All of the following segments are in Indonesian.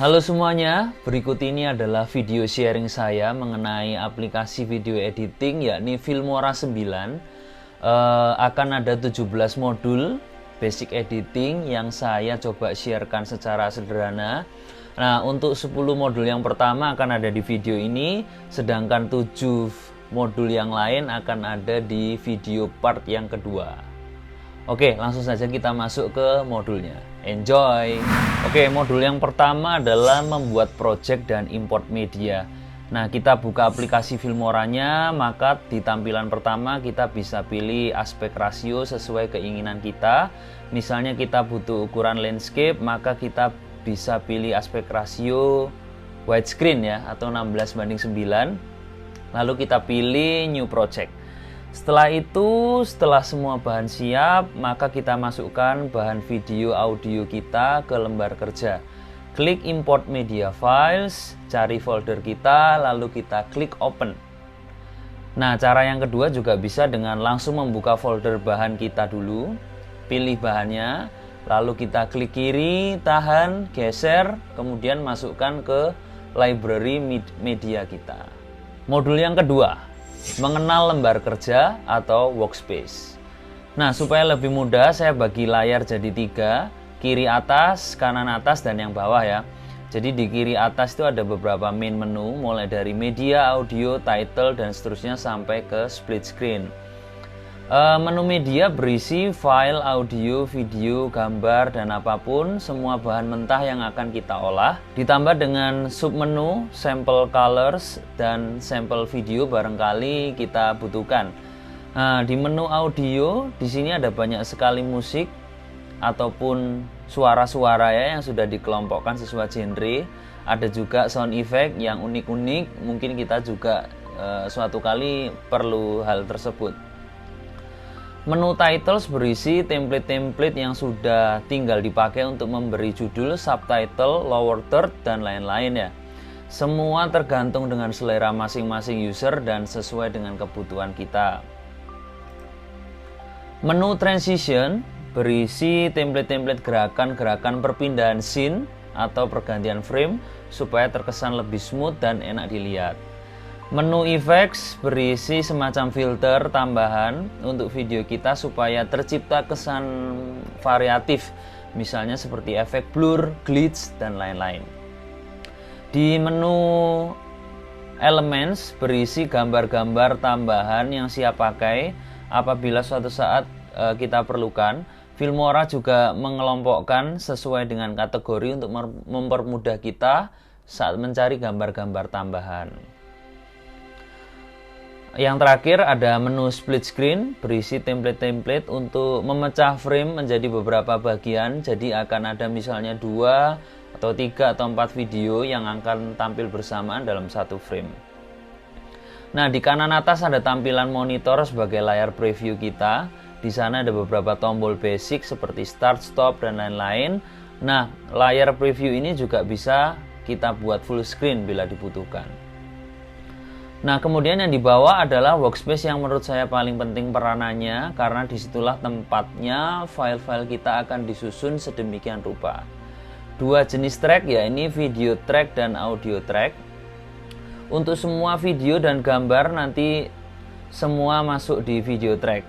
Halo semuanya, berikut ini adalah video sharing saya mengenai aplikasi video editing yakni Filmora 9. Akan ada 17 modul basic editing yang saya coba sharekan secara sederhana. Nah, untuk 10 modul yang pertama akan ada di video ini, sedangkan 7 modul yang lain akan ada di video part yang kedua. Oke, langsung saja kita masuk ke modulnya. Enjoy! Oke, modul yang pertama adalah membuat project dan import media. Nah, kita buka aplikasi Filmoranya, maka di tampilan pertama kita bisa pilih aspek rasio sesuai keinginan kita. Misalnya kita butuh ukuran landscape, maka kita bisa pilih aspek rasio widescreen ya, atau 16:9. Lalu kita pilih new project. Setelah itu, setelah semua bahan siap, maka kita masukkan bahan video audio kita ke lembar kerja. Klik import media files, cari folder kita, lalu kita klik open. Nah, cara yang kedua juga bisa dengan langsung membuka folder bahan kita dulu. Pilih bahannya, lalu kita klik kiri, tahan, geser, kemudian masukkan ke library media kita. Modul yang kedua, mengenal lembar kerja atau workspace. Nah, supaya lebih mudah saya bagi layar jadi 3, kiri atas, kanan atas, dan yang bawah ya. Jadi di kiri atas itu ada beberapa main menu, mulai dari media, audio, title, dan seterusnya sampai ke split screen. Menu media berisi file, audio, video, gambar, dan apapun, semua bahan mentah yang akan kita olah. Ditambah dengan submenu, sample colors, dan sample video barangkali kita butuhkan. Nah, di menu audio, di sini ada banyak sekali musik ataupun suara-suara ya yang sudah dikelompokkan sesuai genre. Ada juga sound effect yang unik-unik, mungkin kita juga suatu kali perlu hal tersebut. Menu titles berisi template-template yang sudah tinggal dipakai untuk memberi judul, subtitle, lower third, dan lain-lain ya. Semua tergantung dengan selera masing-masing user dan sesuai dengan kebutuhan kita. Menu transition berisi template-template gerakan-gerakan perpindahan scene atau pergantian frame supaya terkesan lebih smooth dan enak dilihat. Menu effects berisi semacam filter tambahan untuk video kita supaya tercipta kesan variatif, misalnya seperti efek blur, glitch, dan lain-lain. Di menu elements berisi gambar-gambar tambahan yang siap pakai apabila suatu saat kita perlukan. Filmora juga mengelompokkan sesuai dengan kategori untuk mempermudah kita saat mencari gambar-gambar tambahan. Yang terakhir ada menu split screen berisi template-template untuk memecah frame menjadi beberapa bagian. Jadi akan ada misalnya 2 atau 3 atau 4 video yang akan tampil bersamaan dalam satu frame. Nah, di kanan atas ada tampilan monitor sebagai layar preview kita. Di sana ada beberapa tombol basic seperti start, stop, dan lain-lain. Nah, layar preview ini juga bisa kita buat full screen bila dibutuhkan. Nah, kemudian yang di bawah adalah workspace yang menurut saya paling penting peranannya, karena disitulah tempatnya file-file kita akan disusun sedemikian rupa. 2 jenis track, ya ini video track dan audio track. Untuk semua video dan gambar nanti semua masuk di video track.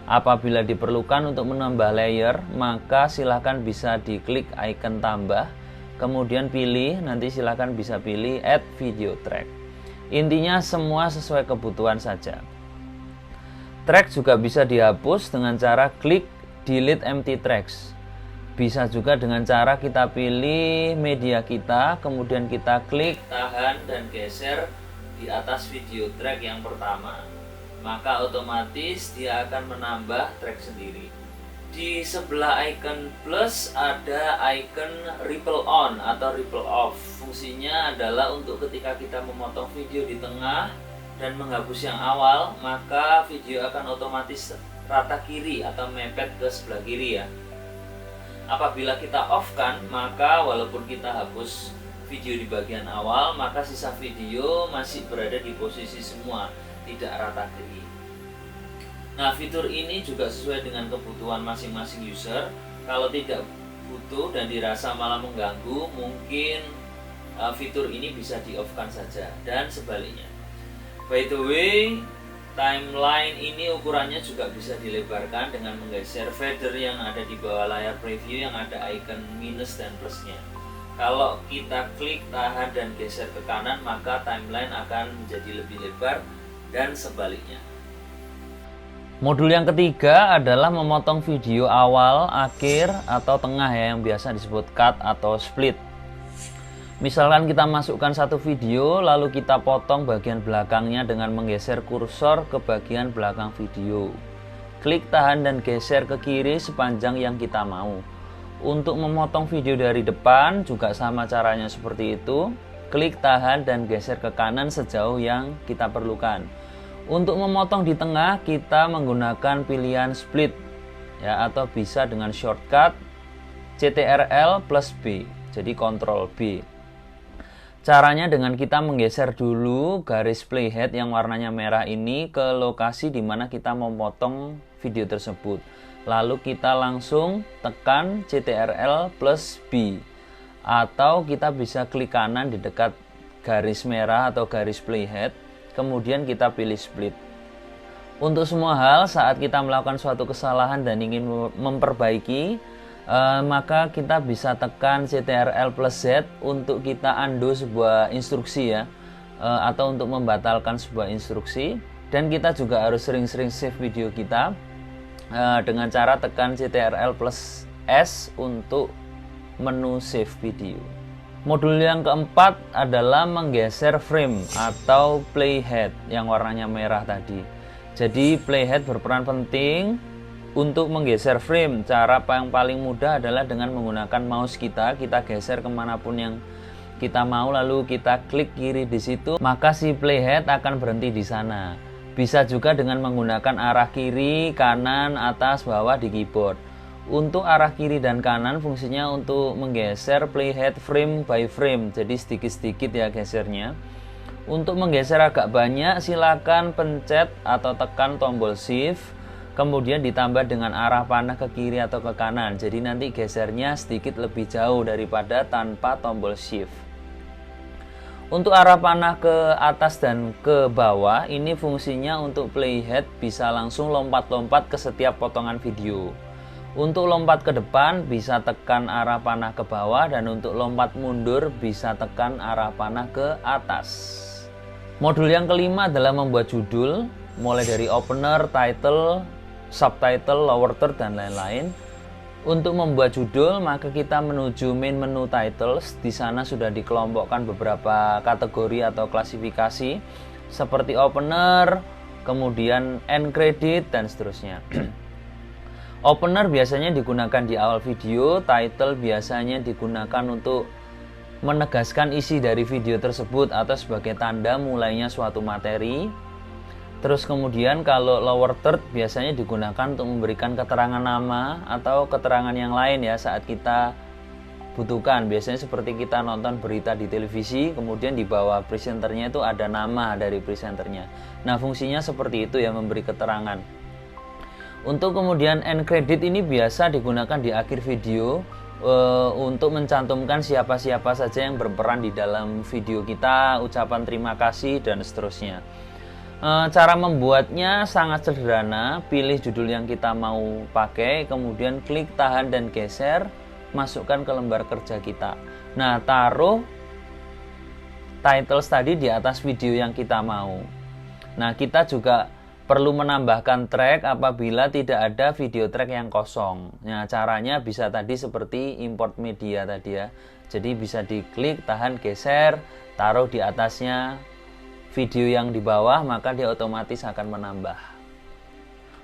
Apabila diperlukan untuk menambah layer, maka silahkan bisa diklik icon tambah, kemudian pilih, nanti silahkan bisa pilih add video track. Intinya semua sesuai kebutuhan saja. Track juga bisa dihapus dengan cara klik delete empty tracks. Bisa juga dengan cara kita pilih media kita, kemudian kita klik, tahan, dan geser di atas video track yang pertama. Maka otomatis dia akan menambah track sendiri. Di sebelah icon plus ada icon ripple on atau ripple off. Fungsinya adalah untuk ketika kita memotong video di tengah dan menghapus yang awal, maka video akan otomatis rata kiri atau mepet ke sebelah kiri ya. Apabila kita off kan, maka walaupun kita hapus video di bagian awal, maka sisa video masih berada di posisi semua, tidak rata kiri. Nah, fitur ini juga sesuai dengan kebutuhan masing-masing user. Kalau tidak butuh dan dirasa malah mengganggu, mungkin fitur ini bisa di off kan saja, dan sebaliknya. By the way, timeline ini ukurannya juga bisa dilebarkan dengan menggeser fader yang ada di bawah layar preview yang ada icon minus dan plusnya. Kalau kita klik, tahan, dan geser ke kanan, maka timeline akan menjadi lebih lebar dan sebaliknya. Modul yang ketiga adalah memotong video awal, akhir, atau tengah ya, yang biasa disebut cut atau split. Misalkan kita masukkan satu video, lalu kita potong bagian belakangnya dengan menggeser kursor ke bagian belakang video. Klik, tahan, dan geser ke kiri sepanjang yang kita mau. Untuk memotong video dari depan juga sama caranya seperti itu. Klik, tahan, dan geser ke kanan sejauh yang kita perlukan. Untuk memotong di tengah, kita menggunakan pilihan split ya, atau bisa dengan shortcut CTRL plus B, jadi Ctrl B. Caranya dengan kita menggeser dulu garis playhead yang warnanya merah ini ke lokasi di mana kita memotong video tersebut. Lalu kita langsung tekan CTRL plus B, atau kita bisa klik kanan di dekat garis merah atau garis playhead, kemudian kita pilih split. Untuk semua hal, saat kita melakukan suatu kesalahan dan ingin memperbaiki, maka kita bisa tekan CTRL plus Z untuk kita undo sebuah instruksi ya, atau untuk membatalkan sebuah instruksi. Dan kita juga harus sering-sering save video kita dengan cara tekan CTRL plus S untuk menu save video. Modul yang keempat adalah menggeser frame atau playhead yang warnanya merah tadi. Jadi playhead berperan penting untuk menggeser frame. Cara yang paling mudah adalah dengan menggunakan mouse kita geser kemanapun yang kita mau, lalu kita klik kiri di situ, maka si playhead akan berhenti di sana. Bisa juga dengan menggunakan arah kiri, kanan, atas, bawah di keyboard. Untuk arah kiri dan kanan fungsinya untuk menggeser playhead frame by frame, jadi sedikit-sedikit ya gesernya. Untuk menggeser agak banyak, silakan pencet atau tekan tombol shift, kemudian ditambah dengan arah panah ke kiri atau ke kanan, jadi nanti gesernya sedikit lebih jauh daripada tanpa tombol shift. Untuk arah panah ke atas dan ke bawah, ini fungsinya untuk playhead bisa langsung lompat-lompat ke setiap potongan video. Untuk lompat ke depan bisa tekan arah panah ke bawah, dan untuk lompat mundur bisa tekan arah panah ke atas. Modul yang kelima adalah membuat judul, mulai dari opener, title, subtitle, lower third, dan lain-lain. Untuk membuat judul, maka kita menuju main menu titles. Di sana sudah dikelompokkan beberapa kategori atau klasifikasi seperti opener, kemudian end credit, dan seterusnya. Opener biasanya digunakan di awal video, title biasanya digunakan untuk menegaskan isi dari video tersebut atau sebagai tanda mulainya suatu materi. Terus kemudian kalau lower third biasanya digunakan untuk memberikan keterangan nama atau keterangan yang lain ya saat kita butuhkan. Biasanya seperti kita nonton berita di televisi, kemudian di bawah presenternya itu ada nama dari presenternya. Nah, fungsinya seperti itu ya, memberi keterangan. Untuk kemudian end credit ini biasa digunakan di akhir video untuk mencantumkan siapa-siapa saja yang berperan di dalam video kita, ucapan terima kasih, dan seterusnya. Cara membuatnya sangat sederhana. Pilih judul yang kita mau pakai, kemudian klik tahan dan geser, masukkan ke lembar kerja kita. Nah, taruh titles tadi di atas video yang kita mau. Nah, kita juga perlu menambahkan track apabila tidak ada video track yang kosong. Nah, caranya bisa tadi seperti import media tadi ya. Jadi bisa diklik, tahan, geser, taruh di atasnya video yang di bawah, maka dia otomatis akan menambah.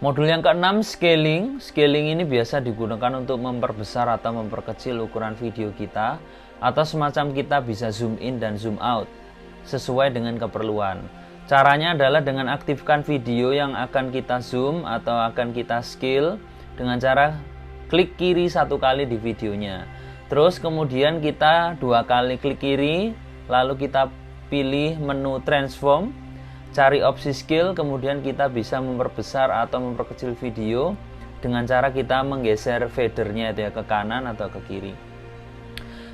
Modul yang keenam, scaling. Scaling ini biasa digunakan untuk memperbesar atau memperkecil ukuran video kita, atau semacam kita bisa zoom in dan zoom out sesuai dengan keperluan. Caranya adalah dengan aktifkan video yang akan kita zoom atau akan kita scale dengan cara klik kiri satu kali di videonya. Terus kemudian kita dua kali klik kiri, lalu kita pilih menu transform, cari opsi scale, kemudian kita bisa memperbesar atau memperkecil video dengan cara kita menggeser fadernya itu ya ke kanan atau ke kiri.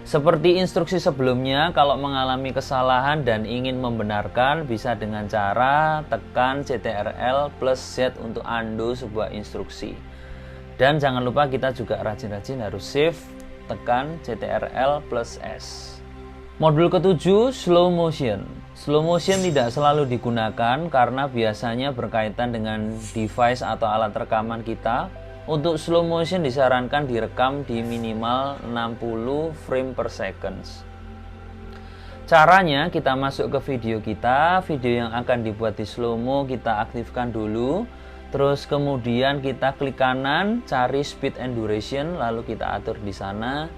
Seperti instruksi sebelumnya, kalau mengalami kesalahan dan ingin membenarkan, bisa dengan cara tekan CTRL plus Z untuk undo sebuah instruksi. Dan jangan lupa kita juga rajin-rajin harus save, tekan CTRL plus S. Modul ketujuh, slow motion. Slow motion tidak selalu digunakan karena biasanya berkaitan dengan device atau alat rekaman kita. Untuk slow motion disarankan direkam di minimal 60 frame per second. Caranya kita masuk ke video kita, video yang akan dibuat di slow mo kita aktifkan dulu. Terus kemudian kita klik kanan, cari speed and duration, lalu kita atur di sana.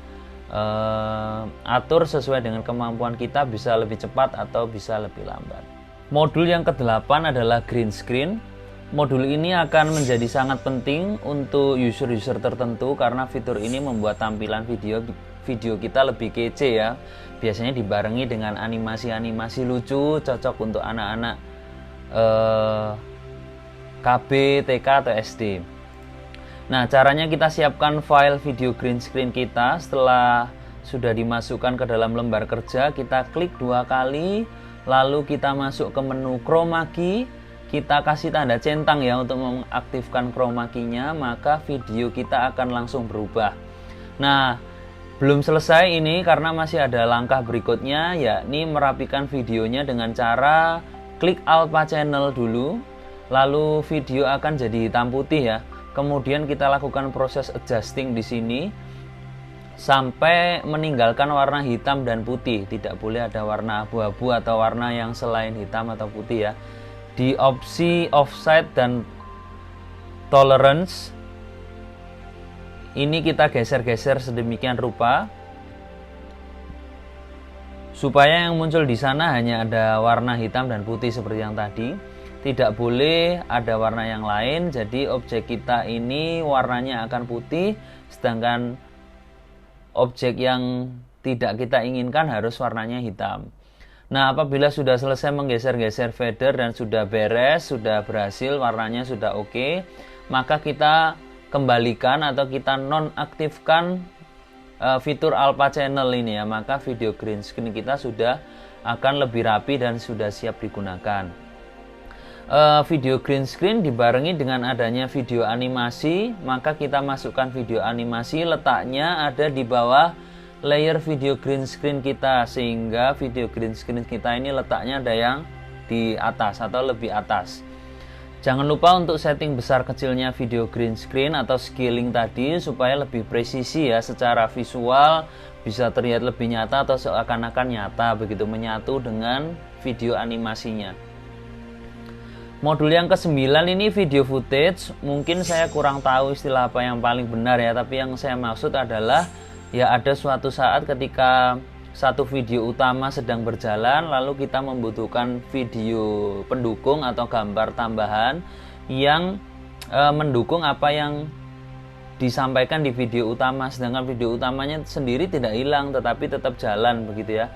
Atur sesuai dengan kemampuan kita, bisa lebih cepat atau bisa lebih lambat. Modul yang ke-8 adalah green screen. Modul ini akan menjadi sangat penting untuk user-user tertentu karena fitur ini membuat tampilan video kita lebih kece ya. Biasanya dibarengi dengan animasi-animasi lucu, cocok untuk anak-anak KB, TK atau SD. Nah, caranya kita siapkan file video green screen kita. Setelah sudah dimasukkan ke dalam lembar kerja, kita klik 2 kali, lalu kita masuk ke menu chroma key. Kita kasih tanda centang ya untuk mengaktifkan chroma key-nya, maka video kita akan langsung berubah. Nah, belum selesai ini karena masih ada langkah berikutnya, yakni merapikan videonya dengan cara klik alpha channel dulu, lalu video akan jadi hitam putih ya. Kemudian kita lakukan proses adjusting di sini sampai meninggalkan warna hitam dan putih. Tidak boleh ada warna abu-abu atau warna yang selain hitam atau putih ya. Di opsi offset dan tolerance ini kita geser-geser sedemikian rupa supaya yang muncul di sana hanya ada warna hitam dan putih seperti yang tadi. Tidak boleh ada warna yang lain, jadi objek kita ini warnanya akan putih, sedangkan objek yang tidak kita inginkan harus warnanya hitam. Nah, apabila sudah selesai menggeser-geser fader dan sudah beres, sudah berhasil, warnanya sudah oke, maka kita kembalikan atau kita nonaktifkan fitur alpha channel ini ya, maka video green screen kita sudah akan lebih rapi dan sudah siap digunakan. Video green screen dibarengi dengan adanya video animasi, maka kita masukkan video animasi, letaknya ada di bawah layer video green screen kita, sehingga video green screen kita ini letaknya ada yang di atas atau lebih atas. Jangan lupa untuk setting besar kecilnya video green screen atau scaling tadi supaya lebih presisi ya, secara visual bisa terlihat lebih nyata atau seakan-akan nyata begitu menyatu dengan video animasinya. Modul yang ke-9 ini video footage. Mungkin saya kurang tahu istilah apa yang paling benar ya, tapi yang saya maksud adalah ya ada suatu saat ketika satu video utama sedang berjalan, lalu kita membutuhkan video pendukung atau gambar tambahan yang mendukung apa yang disampaikan di video utama, sedangkan video utamanya sendiri tidak hilang tetapi tetap jalan begitu ya,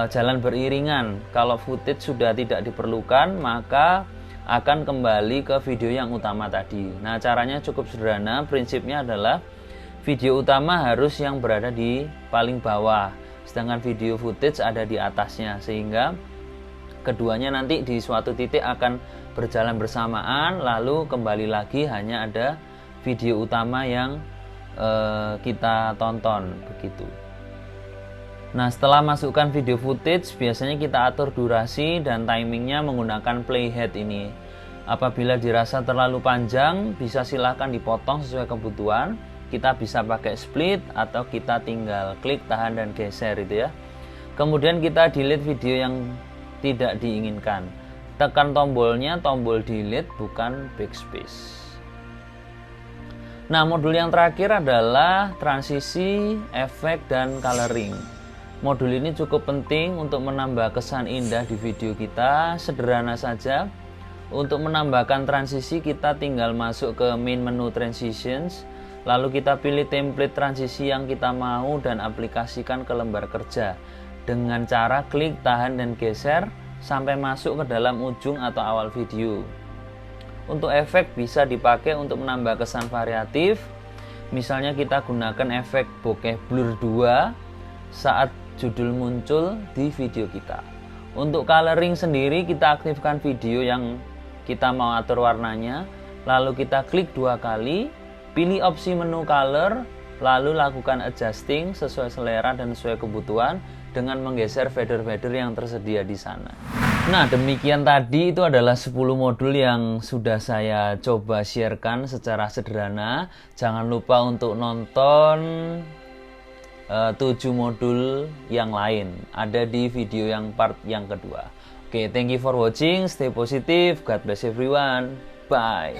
jalan beriringan. Kalau footage sudah tidak diperlukan, maka akan kembali ke video yang utama tadi. Nah, caranya cukup sederhana, prinsipnya adalah video utama harus yang berada di paling bawah, sedangkan video footage ada di atasnya, sehingga keduanya nanti di suatu titik akan berjalan bersamaan, lalu kembali lagi hanya ada video utama yang kita tonton begitu. Nah, setelah masukkan video footage, biasanya kita atur durasi dan timingnya menggunakan playhead ini. Apabila dirasa terlalu panjang, bisa silahkan dipotong sesuai kebutuhan. Kita bisa pakai split atau kita tinggal klik, tahan dan geser itu ya. Kemudian kita delete video yang tidak diinginkan. Tekan tombolnya, tombol delete bukan backspace. Nah, modul yang terakhir adalah transisi, efek dan coloring. Modul ini cukup penting untuk menambah kesan indah di video kita. Sederhana saja. Untuk menambahkan transisi, kita tinggal masuk ke main menu transitions, lalu kita pilih template transisi yang kita mau dan aplikasikan ke lembar kerja dengan cara klik, tahan dan geser sampai masuk ke dalam ujung atau awal video. Untuk efek bisa dipakai untuk menambah kesan variatif. Misalnya kita gunakan efek bokeh blur 2 saat judul muncul di video kita. Untuk coloring sendiri, kita aktifkan video yang kita mau atur warnanya, lalu kita klik 2 kali, pilih opsi menu color, lalu lakukan adjusting sesuai selera dan sesuai kebutuhan dengan menggeser fader-fader yang tersedia di sana. Nah, demikian tadi itu adalah 10 modul yang sudah saya coba sharekan secara sederhana. Jangan lupa untuk nonton 7 modul yang lain, ada di video yang part yang kedua. Oke, thank you for watching, stay positive, God bless everyone, bye.